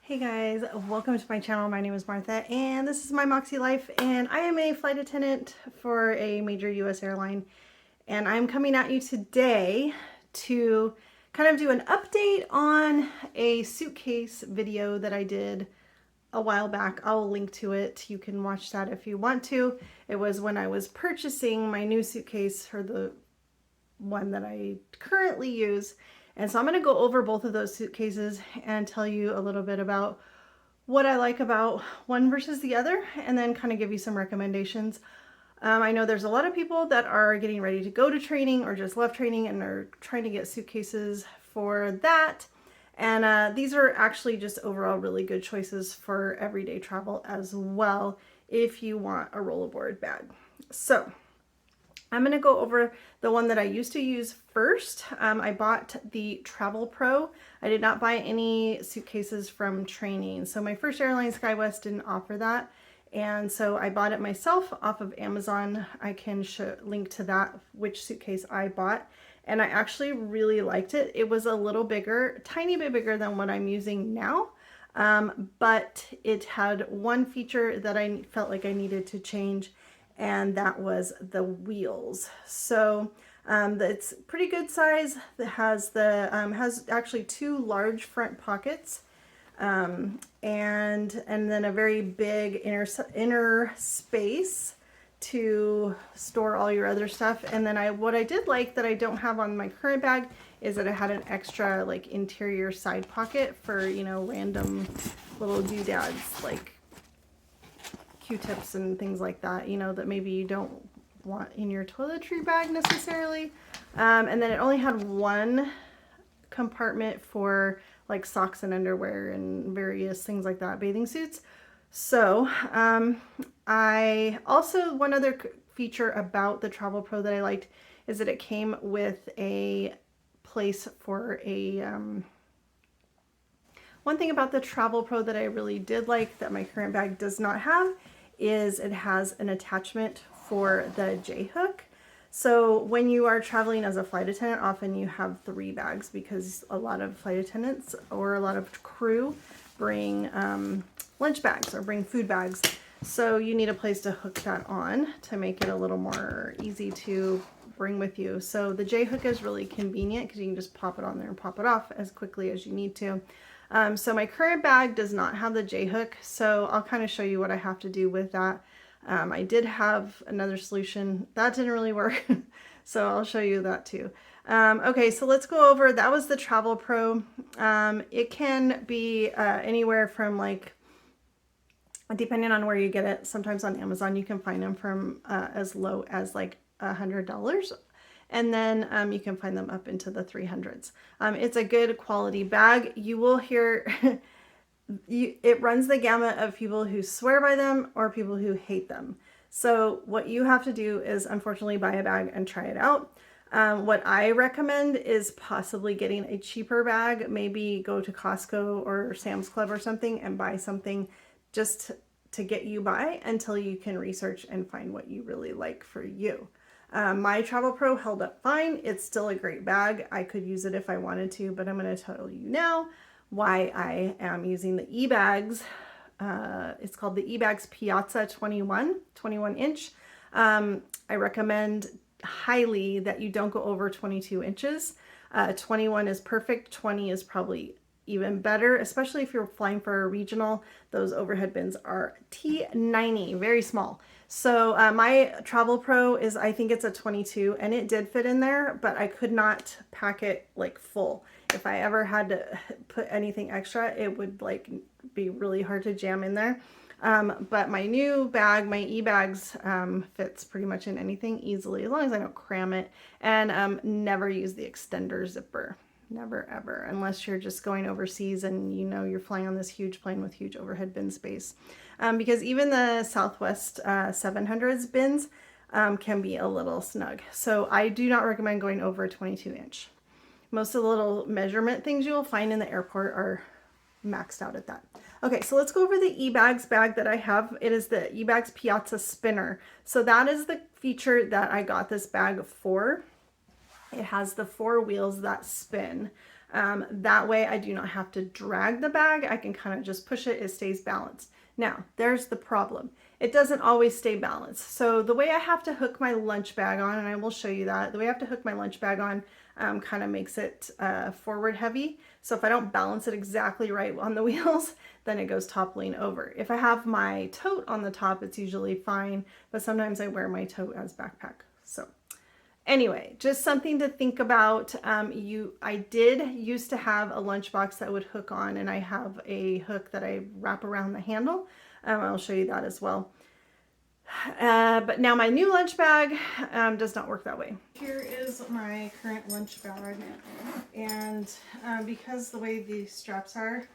Hey guys, welcome to my channel. My name is Martha and this is my Moxie Life, and I am a flight attendant for a major US airline, and I'm coming at you today to kind of do an update on a suitcase video that I did a while back. I'll link to it. You can watch that if you want to. It was when I was purchasing my new suitcase, or the one that I currently use. And so I'm going to go over both of those suitcases and tell you a little bit about what I like about one versus the other, and then kind of give you some recommendations. I know there's a lot of people that are getting ready to go to training or just left training and are trying to get suitcases for that. And these are actually just overall really good choices for everyday travel as well if you want a rollerboard bag. So I'm going to go over the one that I used to use first. I bought the Travelpro. I did not buy any suitcases from training. So my first airline, SkyWest, didn't offer that. And so I bought it myself off of Amazon. I can link to that, which suitcase I bought. And I actually really liked it. It was a little bigger, tiny bit bigger than what I'm using now. But it had one feature that I felt like I needed to change, and that was the wheels. So it's pretty good size. It has has actually two large front pockets, and then a very big inner space to store all your other stuff. And then what I did like that I don't have on my current bag is that it had an extra like interior side pocket for, you know, random little doodads like Q-tips and things like that, you know, that maybe you don't want in your toiletry bag necessarily. And then it only had one compartment for like socks and underwear and various things like that, bathing suits. So I also, one other feature about the Travelpro that I liked is that it came with a place for a one thing about the Travelpro that I really did like that my current bag does not have is it has an attachment for the J-hook. So when you are traveling as a flight attendant, often you have 3 bags because a lot of flight attendants or a lot of crew bring lunch bags or bring food bags. So you need a place to hook that on to make it a little more easy to bring with you. So the J-hook is really convenient because you can just pop it on there and pop it off as quickly as you need to. So my current bag does not have the J-hook, so I'll kind of show you what I have to do with that. I did have another solution that didn't really work, so I'll show you that too. Okay, so let's go over, that was the Travelpro. It can be anywhere from, like, depending on where you get it, sometimes on Amazon you can find them from as low as like $100. And then you can find them up into the 300s. It's a good quality bag. You will hear, it runs the gamut of people who swear by them or people who hate them. So what you have to do is unfortunately buy a bag and try it out. What I recommend is possibly getting a cheaper bag. Maybe go to Costco or Sam's Club or something and buy something just to get you by until you can research and find what you really like for you. My Travelpro held up fine. It's still a great bag. I could use it if I wanted to, but I'm going to tell you now why I am using the Ebags. It's called the Ebags Piazza 21 inch. I recommend highly that you don't go over 22 inches. 21 is perfect. 20 is probably even better, especially if you're flying for a regional. Those overhead bins are T90, very small. So my Travelpro is, I think it's a 22, and it did fit in there, but I could not pack it like full. If I ever had to put anything extra, it would like be really hard to jam in there. But my new bag, my Ebags, fits pretty much in anything easily, as long as I don't cram it, and never use the extender zipper. Never ever, unless you're just going overseas and you know you're flying on this huge plane with huge overhead bin space. Because even the Southwest 700s bins can be a little snug. So I do not recommend going over a 22 inch. Most of the little measurement things you'll find in the airport are maxed out at that. Okay, so let's go over the Ebags bag that I have. It is the Ebags Piazza Spinner. So that is the feature that I got this bag for. It has the 4 wheels that spin. That way I do not have to drag the bag. I can kind of just push it, it stays balanced. Now, there's the problem. It doesn't always stay balanced. So the way I have to hook my lunch bag on, and I will show you that, the way I have to hook my lunch bag on kind of makes it forward heavy. So if I don't balance it exactly right on the wheels, then it goes toppling over. If I have my tote on the top, it's usually fine, but sometimes I wear my tote as backpack. So anyway, just something to think about. I did used to have a lunchbox that would hook on, and I have a hook that I wrap around the handle. I'll show you that as well. But now my new lunch bag does not work that way. Here is my current lunch bag, and because the way the straps are,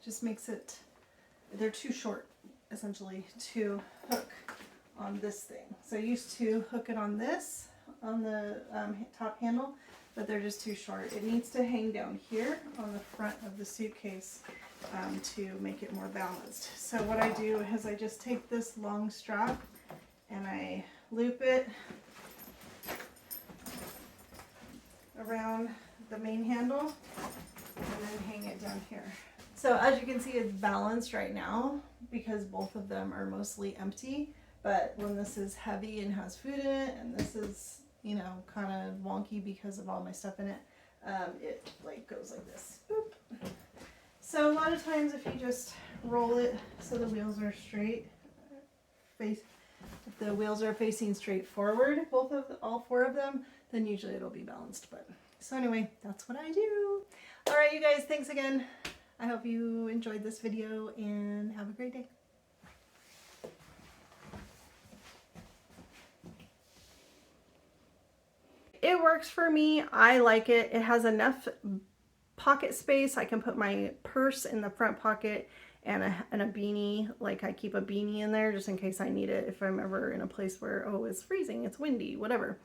just makes it, they're too short essentially to hook on this thing. So I used to hook it on this, on the top handle, but they're just too short. It needs to hang down here on the front of the suitcase to make it more balanced. So what I do is I just take this long strap and I loop it around the main handle and then hang it down here. So as you can see, it's balanced right now because both of them are mostly empty. But when this is heavy and has food in it, and this is, you know, kind of wonky because of all my stuff in it, it like goes like this. Boop. So a lot of times if you just roll it so the wheels are straight, if the wheels are facing straight forward, all four of them, then usually it'll be balanced. But so anyway, that's what I do. All right, you guys, thanks again. I hope you enjoyed this video and have a great day. It works for me. I like it. It has enough pocket space. I can put my purse in the front pocket and a beanie. Like I keep a beanie in there just in case I need it if I'm ever in a place where, oh, it's freezing, it's windy, whatever.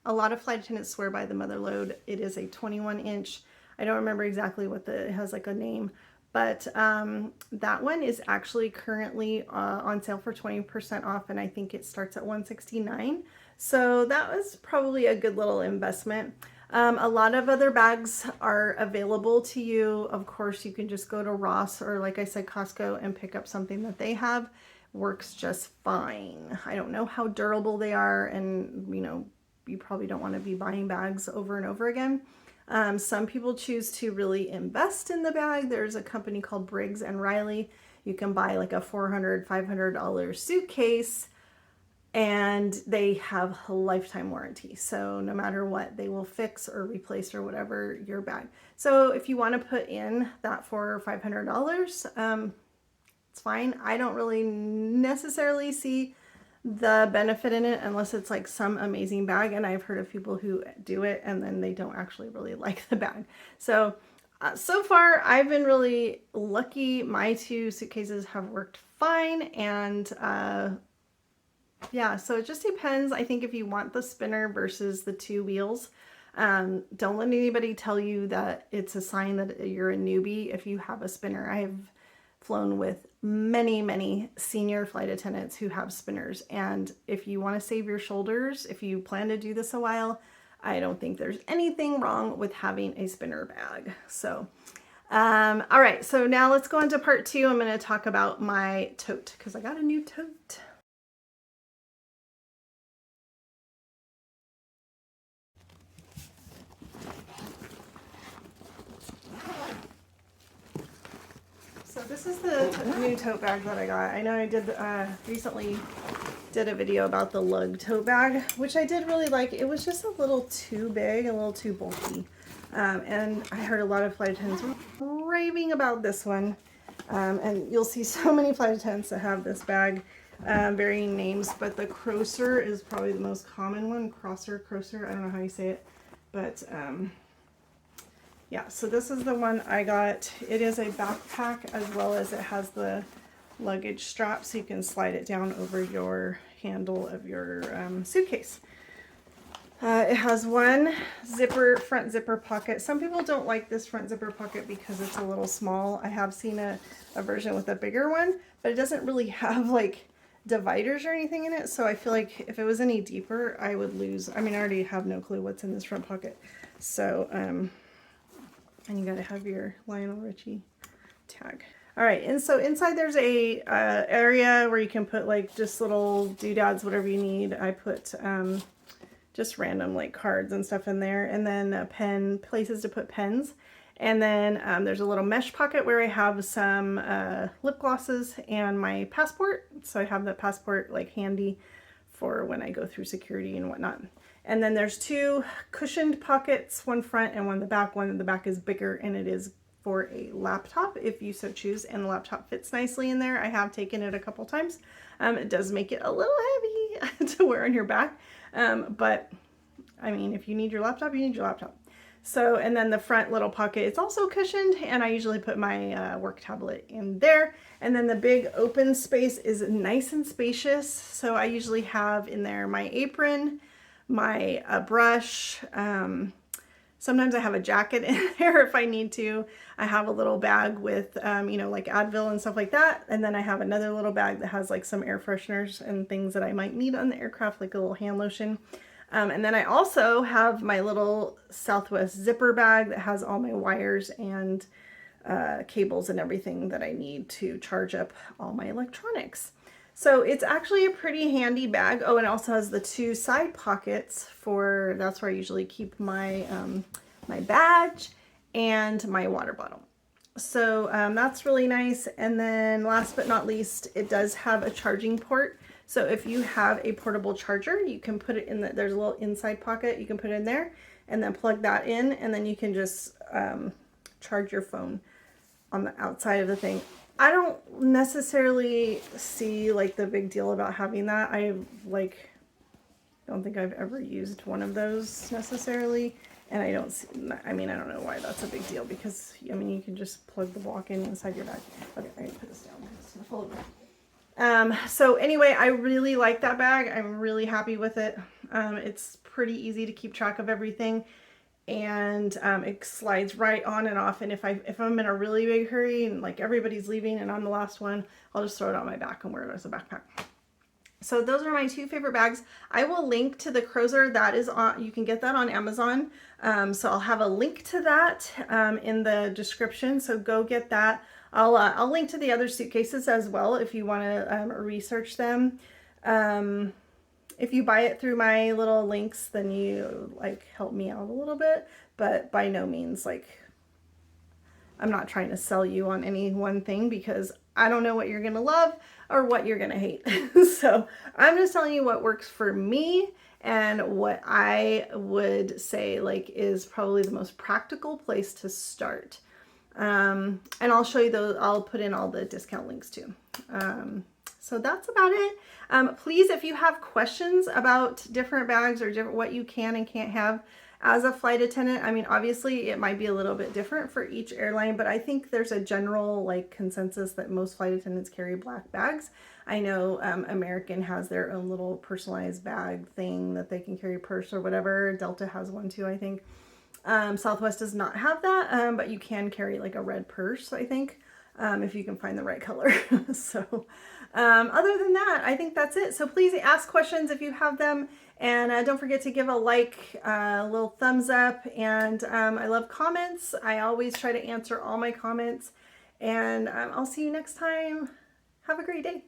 A lot of flight attendants swear by the mother load. It is a 21-inch. I don't remember exactly what it has like a name, but that one is actually currently on sale for 20% off, and I think it starts at $169. So that was probably a good little investment. A lot of other bags are available to you. Of course, you can just go to Ross or, like I said, Costco and pick up something that they have. Works just fine. I don't know how durable they are, and you know, you probably don't want to be buying bags over and over again. Some people choose to really invest in the bag. There's a company called Briggs and Riley. You can buy like a $400, $500 suitcase and they have a lifetime warranty. So no matter what, they will fix or replace or whatever your bag. So if you want to put in that $400 or $500, it's fine. I don't really necessarily see the benefit in it unless it's like some amazing bag, and I've heard of people who do it and then they don't actually really like the bag. So so far I've been really lucky. My two suitcases have worked fine, and yeah, so it just depends. I think if you want the spinner versus the two wheels, don't let anybody tell you that it's a sign that you're a newbie if you have a spinner. I have flown with many senior flight attendants who have spinners, and if you want to save your shoulders, if you plan to do this a while, I don't think there's anything wrong with having a spinner bag. So all right, so now let's go on to part two. I'm going to talk about my tote because I got a new tote. So this is the new tote bag that I got. I know I did recently did a video about the Lug tote bag, which I did really like. It was just a little too big, a little too bulky. And I heard a lot of flight attendants raving about this one. And you'll see so many flight attendants that have this bag, varying names, but the Kroser is probably the most common one. Kroser, I don't know how you say it, but yeah, so this is the one I got. It is a backpack as well as it has the luggage strap so you can slide it down over your handle of your suitcase. It has one front zipper pocket. Some people don't like this front zipper pocket because it's a little small. I have seen a version with a bigger one, but it doesn't really have like dividers or anything in it. So I feel like if it was any deeper, I would lose. I mean, I already have no clue what's in this front pocket. So, and you got to have your Lionel Richie tag. All right, and so inside there's a area where you can put like just little doodads, whatever you need. I put just random like cards and stuff in there, and then places to put pens. And then there's a little mesh pocket where I have some lip glosses and my passport. So I have the passport like handy for when I go through security and whatnot. And then there's two cushioned pockets, one front and one in the back. One in the back is bigger, and it is for a laptop if you so choose, and the laptop fits nicely in there. I have taken it a couple times. It does make it a little heavy to wear on your back, but I mean, if you need your laptop, you need your laptop. So, and then the front little pocket, it's also cushioned, and I usually put my work tablet in there. And then the big open space is nice and spacious. So I usually have in there my apron, my brush, sometimes I have a jacket in there if I need to. I have a little bag with, you know, like Advil and stuff like that. And then I have another little bag that has like some air fresheners and things that I might need on the aircraft, like a little hand lotion. And then I also have my little Southwest zipper bag that has all my wires and cables and everything that I need to charge up all my electronics. So it's actually a pretty handy bag. Oh, and it also has the two side pockets for, that's where I usually keep my, my badge and my water bottle. So that's really nice. And then last but not least, it does have a charging port. So if you have a portable charger, you can put it in there's a little inside pocket, you can put it in there and then plug that in, and then you can just charge your phone on the outside of the thing. I don't necessarily see like the big deal about having that. I don't think I've ever used one of those necessarily. And I don't see, I mean, I don't know why that's a big deal, because I mean, you can just plug the block in inside your bag. Okay, I need to put this down. It's gonna fall over. So anyway, I really like that bag. I'm really happy with it. It's pretty easy to keep track of everything, and it slides right on and off. And if I'm in a really big hurry and like everybody's leaving and I'm the last one, I'll just throw it on my back and wear it as a backpack. So those are my two favorite bags. I will link to the Kroser. That is on, you can get that on Amazon. So I'll have a link to that in the description. So go get that. I'll link to the other suitcases as well if you want to research them. If you buy it through my little links, then you like help me out a little bit, but by no means, like, I'm not trying to sell you on any one thing, because I don't know what you're going to love or what you're going to hate. So I'm just telling you what works for me and what I would say like is probably the most practical place to start. And I'll show you those. I'll put in all the discount links too. So that's about it. Please, if you have questions about different bags or what you can and can't have as a flight attendant, I mean, obviously it might be a little bit different for each airline, but I think there's a general like consensus that most flight attendants carry black bags. I know American has their own little personalized bag thing that they can carry, purse or whatever. Delta has one too, I think. Southwest does not have that, but you can carry like a red purse, I think, if you can find the right color. So other than that, I think that's it. So please ask questions if you have them, and don't forget to give a like, a little thumbs up, and I love comments. I always try to answer all my comments, and I'll see you next time. Have a great day.